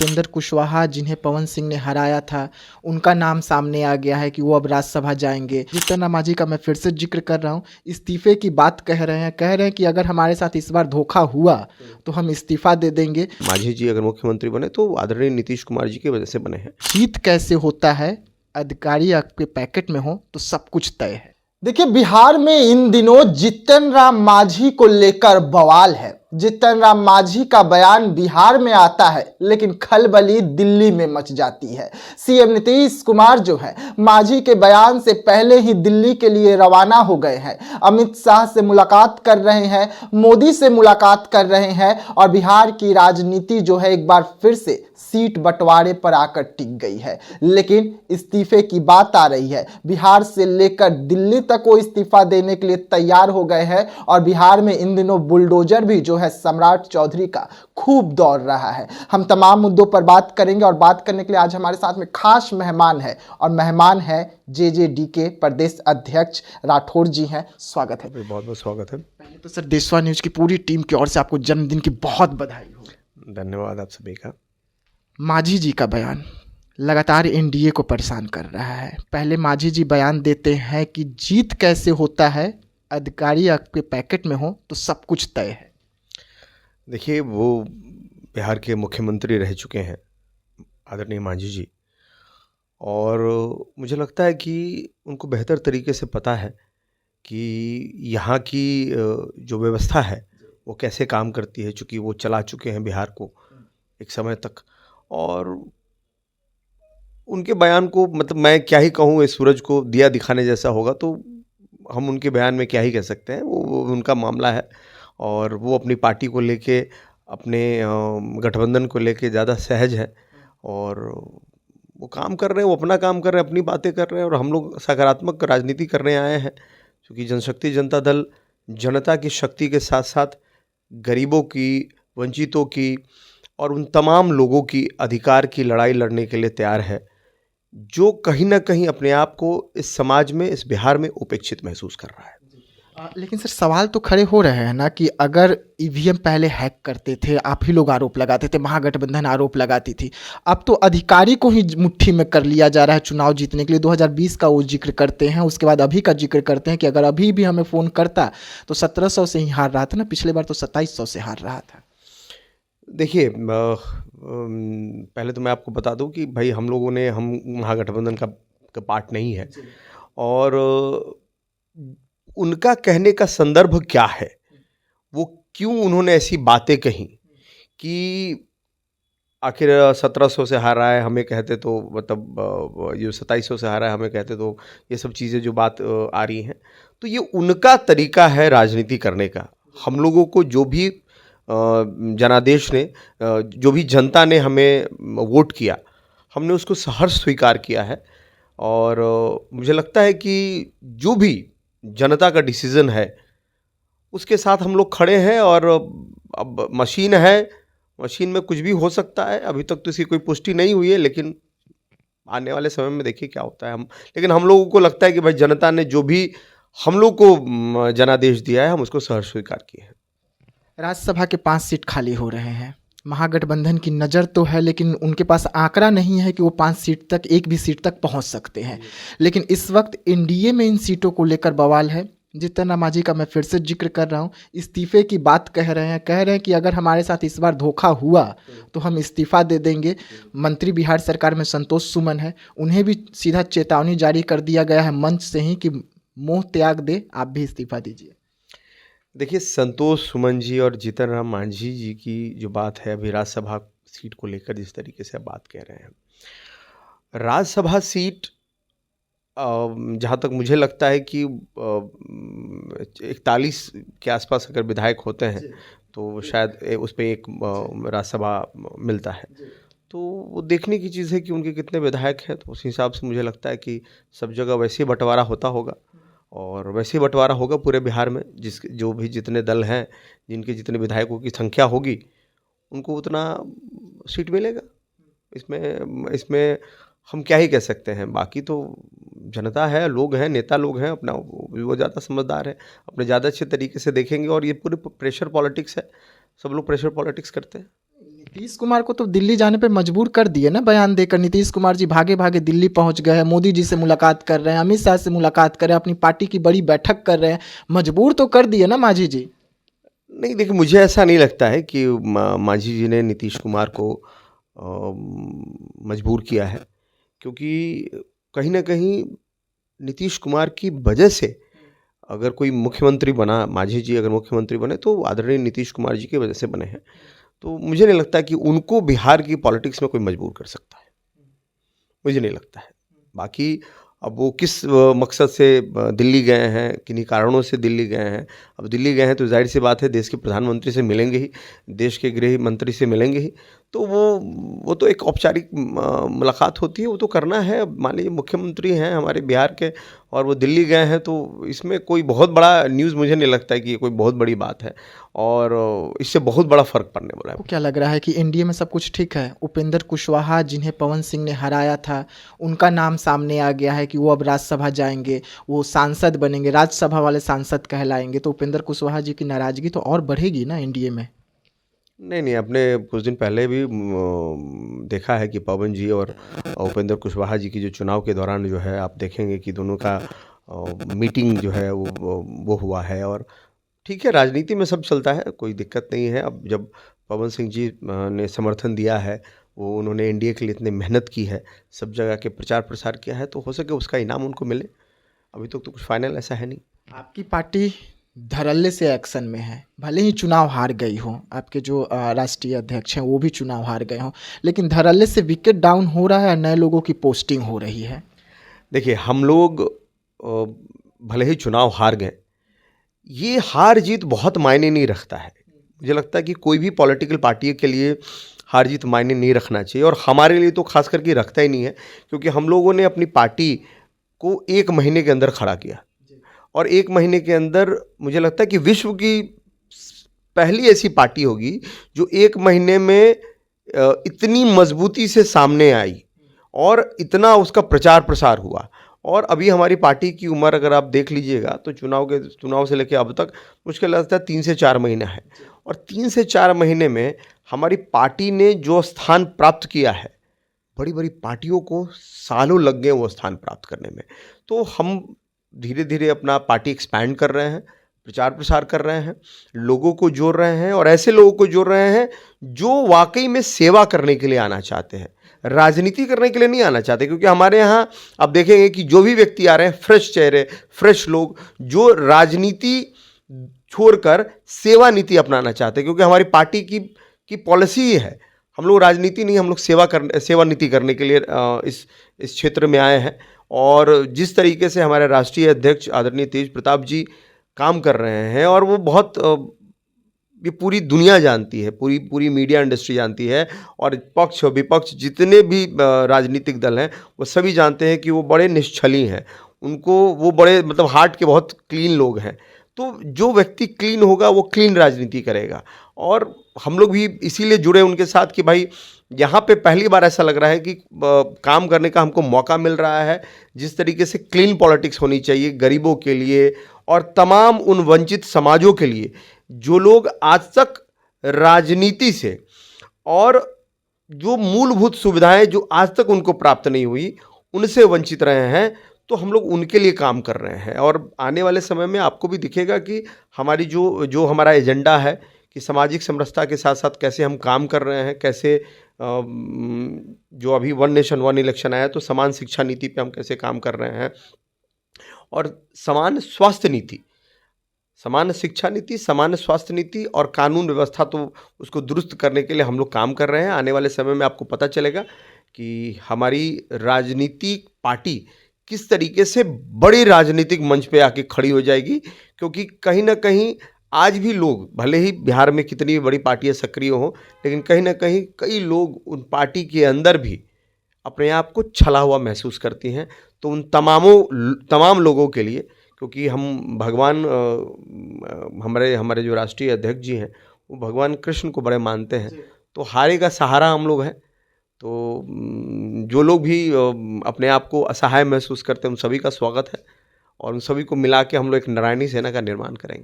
उपेंद्र कुशवाहा जिन्हें पवन सिंह ने हराया था, उनका नाम सामने आ गया है कि वो अब राज्यसभा जाएंगे। जीतन राम मांझी का मैं फिर से जिक्र कर रहा हूँ, इस्तीफे की बात कह रहे हैं कि अगर हमारे साथ इस बार धोखा हुआ तो हम इस्तीफा दे देंगे। मांझी जी अगर मुख्यमंत्री बने तो आदरणीय नीतीश कुमार जी की वजह से बने हैं। जीत कैसे होता है, अधिकारी आपके पैकेट में हो तो सब कुछ तय है। देखिए, बिहार में इन दिनों जीतन राम मांझी को लेकर बवाल है। जीतन राम मांझी का बयान बिहार में आता है लेकिन खलबली दिल्ली में मच जाती है। सीएम नीतीश कुमार जो है मांझी के बयान से पहले ही दिल्ली के लिए रवाना हो गए हैं। अमित शाह से मुलाकात कर रहे हैं, मोदी से मुलाकात कर रहे हैं और बिहार की राजनीति जो है एक बार फिर से सीट बंटवारे पर आकर टिक गई है। लेकिन इस्तीफे की बात आ रही है। बिहार से लेकर दिल्ली तक वो इस्तीफा देने के लिए तैयार हो गए हैं और बिहार में इन दिनों बुलडोजर भी जो है सम्राट चौधरी का खूब दौड़ रहा है। हम तमाम मुद्दों पर बात करेंगे और बात करने के लिए आज हमारे साथ में खास मेहमान है और मेहमान है जेजेडीके प्रदेश अध्यक्ष राठौर जी हैं। स्वागत है। बहुत बहुत स्वागत है। पहले तो सर देशवा न्यूज की पूरी टीम की ओर से आपको जन्मदिन की बहुत बधाई हो। धन्यवाद आप सभी का। मांझी जी का बयान लगातार एनडीए को परेशान कर रहा है। पहले मांझी जी बयान देते हैं कि जीत कैसे होता है, अधिकारी आपके पैकेट में हो तो सब कुछ तय है। देखिए, वो बिहार के मुख्यमंत्री रह चुके हैं आदरणीय मांझी जी, और मुझे लगता है कि उनको बेहतर तरीके से पता है कि यहाँ की जो व्यवस्था है वो कैसे काम करती है, चूँकि वो चला चुके हैं बिहार को एक समय तक। और उनके बयान को मतलब मैं क्या ही कहूँ, इस सूरज को दिया दिखाने जैसा होगा, तो हम उनके बयान में क्या ही कह सकते हैं। वो उनका मामला है और वो अपनी पार्टी को लेके, अपने गठबंधन को लेके ज़्यादा सहज है और वो काम कर रहे हैं, वो अपना काम कर रहे हैं, अपनी बातें कर रहे हैं और हम लोग सकारात्मक राजनीति करने आए हैं। क्योंकि जनशक्ति जनता दल जनता की शक्ति के साथ साथ गरीबों की, वंचितों की और उन तमाम लोगों की अधिकार की लड़ाई लड़ने के लिए तैयार है, जो कहीं ना कहीं अपने आप को इस समाज में, इस बिहार में उपेक्षित महसूस कर रहा है। लेकिन सर सवाल तो खड़े हो रहे हैं ना कि अगर ईवीएम पहले हैक करते थे, आप ही लोग आरोप लगाते थे, महागठबंधन आरोप लगाती थी, अब तो अधिकारी को ही मुट्ठी में कर लिया जा रहा है चुनाव जीतने के लिए। 2020 का वो जिक्र करते हैं, उसके बाद अभी का जिक्र करते हैं कि अगर अभी भी हमें फ़ोन करता तो 1700 से ही हार रहा था ना, पिछले बार तो 2700 से हार रहा था। देखिए, पहले तो मैं आपको बता दूं कि भाई हम महागठबंधन का पार्ट नहीं है और उनका कहने का संदर्भ क्या है, वो क्यों उन्होंने ऐसी बातें कही कि आखिर 1700 से हारा है हमें कहते तो, मतलब ये 2700 से हारा है हमें कहते तो, ये सब चीज़ें जो बात आ रही हैं, तो ये उनका तरीका है राजनीति करने का। हम लोगों को जो भी जनादेश ने, जो भी जनता ने हमें वोट किया, हमने उसको सहर्ष स्वीकार किया है और मुझे लगता है कि जो भी जनता का डिसीज़न है उसके साथ हम लोग खड़े हैं। और अब मशीन है, मशीन में कुछ भी हो सकता है। अभी तक तो इसकी कोई पुष्टि नहीं हुई है, लेकिन आने वाले समय में देखिए क्या होता है। लेकिन हम लोगों को लगता है कि भाई जनता ने जो भी हम लोग को जनादेश दिया है, हम उसको सहर्ष स्वीकार किए हैं। राज्यसभा के 5 सीट खाली हो रहे हैं। महागठबंधन की नज़र तो है लेकिन उनके पास आंकड़ा नहीं है कि वो 5 सीट तक, एक भी सीट तक पहुंच सकते हैं। लेकिन इस वक्त एनडीए में इन सीटों को लेकर बवाल है। जीतन राम मांझी का मैं फिर से जिक्र कर रहा हूँ, इस्तीफे की बात कह रहे हैं कि अगर हमारे साथ इस बार धोखा हुआ तो हम इस्तीफा दे देंगे। मंत्री बिहार सरकार में संतोष सुमन है, उन्हें भी सीधा चेतावनी जारी कर दिया गया है मंच से ही कि मोह त्याग दे, आप भी इस्तीफा दीजिए। देखिए, संतोष सुमन जी और जीतन राम मांझी जी की जो बात है अभी राज्यसभा सीट को लेकर, जिस तरीके से आप बात कह रहे हैं, राज्यसभा सीट जहाँ तक मुझे लगता है कि 41 के आसपास अगर विधायक होते हैं तो शायद उस पर एक राज्यसभा मिलता है। तो वो देखने की चीज़ है कि उनके कितने विधायक हैं, तो उस हिसाब से मुझे लगता है कि सब जगह वैसे ही बंटवारा होता होगा और वैसे ही बंटवारा होगा पूरे बिहार में। जो भी जितने दल हैं, जिनके जितने विधायकों की संख्या होगी, उनको उतना सीट मिलेगा। इसमें हम क्या ही कह सकते हैं। बाकी तो जनता है, लोग हैं, नेता लोग हैं, अपना वो ज़्यादा समझदार है, अपने ज़्यादा अच्छे तरीके से देखेंगे। और ये पूरे प्रेशर पॉलिटिक्स है, सब लोग प्रेशर पॉलिटिक्स करते हैं। नीतीश कुमार को तो दिल्ली जाने पे मजबूर कर दिए ना, बयान देकर नीतीश कुमार जी भागे भागे दिल्ली पहुंच गए हैं, मोदी जी से मुलाकात कर रहे हैं, अमित शाह से मुलाकात कर रहे हैं, अपनी पार्टी की बड़ी बैठक कर रहे हैं, मजबूर तो कर दिए ना मांझी जी। नहीं, देखिए, मुझे ऐसा नहीं लगता है कि मांझी जी ने नीतीश कुमार को मजबूर किया है, क्योंकि कहीं ना कहीं नीतीश कुमार की वजह से अगर कोई मुख्यमंत्री बना, मांझी जी अगर मुख्यमंत्री बने तो आदरणीय नीतीश कुमार जी की वजह से बने हैं। तो मुझे नहीं लगता कि उनको बिहार की पॉलिटिक्स में कोई मजबूर कर सकता है, मुझे नहीं लगता है। बाकी अब वो किस मकसद से दिल्ली गए हैं, किन्हीं कारणों से दिल्ली गए हैं। अब दिल्ली गए हैं तो जाहिर सी बात है देश के प्रधानमंत्री से मिलेंगे ही, देश के गृह मंत्री से मिलेंगे ही, तो वो तो एक औपचारिक मुलाकात होती है, वो तो करना है। अब मान लीजिए मुख्यमंत्री हैं हमारे बिहार के और वो दिल्ली गए हैं, तो इसमें कोई बहुत बड़ा न्यूज़ मुझे नहीं लगता है कि ये कोई बहुत बड़ी बात है और इससे बहुत बड़ा फर्क पड़ने वाला है। आपको क्या लग रहा है कि एनडीए में सब कुछ ठीक है? उपेंद्र कुशवाहा जिन्हें पवन सिंह ने हराया था, उनका नाम सामने आ गया है कि वो अब राज्यसभा जाएंगे, वो सांसद बनेंगे, राज्यसभा वाले सांसद कहलाएंगे, तो उपेंद्र कुशवाहा जी की नाराजगी तो और बढ़ेगी ना एनडीए में। नहीं, आपने कुछ दिन पहले भी देखा है कि पवन जी और उपेंद्र कुशवाहा जी की जो चुनाव के दौरान जो है आप देखेंगे कि दोनों का मीटिंग जो है वो हुआ है। और ठीक है, राजनीति में सब चलता है, कोई दिक्कत नहीं है। अब जब पवन सिंह जी ने समर्थन दिया है, वो उन्होंने एनडीए के लिए इतनी मेहनत की है, सब जगह के प्रचार प्रसार किया है, तो हो सके उसका इनाम उनको मिले। अभी तक तो कुछ फाइनल ऐसा है नहीं। आपकी पार्टी धड़ल्ले से एक्शन में है, भले ही चुनाव हार गई हो, आपके जो राष्ट्रीय अध्यक्ष हैं वो भी चुनाव हार गए हों, लेकिन धड़ल्ले से विकेट डाउन हो रहा है, नए लोगों की पोस्टिंग हो रही है। देखिए, हम लोग भले ही चुनाव हार गए, ये हार जीत बहुत मायने नहीं रखता है। मुझे लगता है कि कोई भी पॉलिटिकल पार्टी के लिए हार जीत मायने नहीं रखना चाहिए, और हमारे लिए तो खास करके रखता ही नहीं है, क्योंकि हम लोगों ने अपनी पार्टी को 1 महीने के अंदर खड़ा किया, और 1 महीने के अंदर मुझे लगता है कि विश्व की पहली ऐसी पार्टी होगी जो 1 महीने में इतनी मजबूती से सामने आई और इतना उसका प्रचार प्रसार हुआ। और अभी हमारी पार्टी की उम्र अगर आप देख लीजिएगा तो चुनाव से लेकर अब तक मुश्किल लगता है 3 से 4 महीना है, और 3 से 4 महीने में हमारी पार्टी ने जो स्थान प्राप्त किया है, बड़ी बड़ी पार्टियों को सालों लग गए वो स्थान प्राप्त करने में। तो हम धीरे धीरे अपना पार्टी एक्सपैंड कर रहे हैं, प्रचार प्रसार कर रहे हैं, लोगों को जोड़ रहे हैं, और ऐसे लोगों को जोड़ रहे हैं जो वाकई में सेवा करने के लिए आना चाहते हैं, राजनीति करने के लिए नहीं आना चाहते। क्योंकि हमारे यहाँ आप देखेंगे कि जो भी व्यक्ति आ रहे हैं, फ्रेश चेहरे, फ्रेश लोग, जो राजनीति छोड़कर सेवा नीति अपनाना चाहते हैं। क्योंकि हमारी पार्टी की पॉलिसी ही है, हम लोग राजनीति नहीं, हम लोग सेवा नीति करने के लिए इस क्षेत्र में आए हैं। और जिस तरीके से हमारे राष्ट्रीय अध्यक्ष आदरणीय तेज प्रताप जी काम कर रहे हैं, और वो बहुत ये पूरी दुनिया जानती है, पूरी मीडिया इंडस्ट्री जानती है, और पक्ष और विपक्ष जितने भी राजनीतिक दल हैं वो सभी जानते हैं कि वो बड़े निश्छली हैं, उनको वो बड़े मतलब हार्ट के बहुत क्लीन लोग हैं। तो जो व्यक्ति क्लीन होगा वो क्लीन राजनीति करेगा, और हम लोग भी इसीलिए जुड़े उनके साथ कि भाई यहाँ पे पहली बार ऐसा लग रहा है कि काम करने का हमको मौका मिल रहा है। जिस तरीके से क्लीन पॉलिटिक्स होनी चाहिए गरीबों के लिए और तमाम उन वंचित समाजों के लिए जो लोग आज तक राजनीति से और जो मूलभूत सुविधाएं जो आज तक उनको प्राप्त नहीं हुई उनसे वंचित रहे हैं, तो हम लोग उनके लिए काम कर रहे हैं। और आने वाले समय में आपको भी दिखेगा कि हमारी जो हमारा एजेंडा है कि सामाजिक समरसता के साथ साथ कैसे हम काम कर रहे हैं, कैसे जो अभी 1 नेशन 1 इलेक्शन आया तो समान शिक्षा नीति पे हम कैसे काम कर रहे हैं, और समान स्वास्थ्य नीति, समान शिक्षा नीति, समान स्वास्थ्य नीति और कानून व्यवस्था तो उसको दुरुस्त करने के लिए हम लोग काम कर रहे हैं। आने वाले समय में आपको पता चलेगा कि हमारी राजनीतिक पार्टी किस तरीके से बड़ी राजनीतिक मंच पे आके खड़ी हो जाएगी। क्योंकि कहीं ना कहीं आज भी लोग, भले ही बिहार में कितनी भी बड़ी पार्टियां सक्रिय हों, लेकिन कहीं ना कहीं कई लोग उन पार्टी के अंदर भी अपने आप को छला हुआ महसूस करती हैं। तो उन तमाम लोगों के लिए, क्योंकि हम भगवान हमारे जो राष्ट्रीय अध्यक्ष जी हैं वो भगवान कृष्ण को बड़े मानते हैं, तो हारे का सहारा हम लोग हैं। तो जो लोग भी अपने आप को असहाय महसूस करते हैं उन सभी का स्वागत है, और उन सभी को मिला के हम लोग एक नारायणी सेना का निर्माण करेंगे।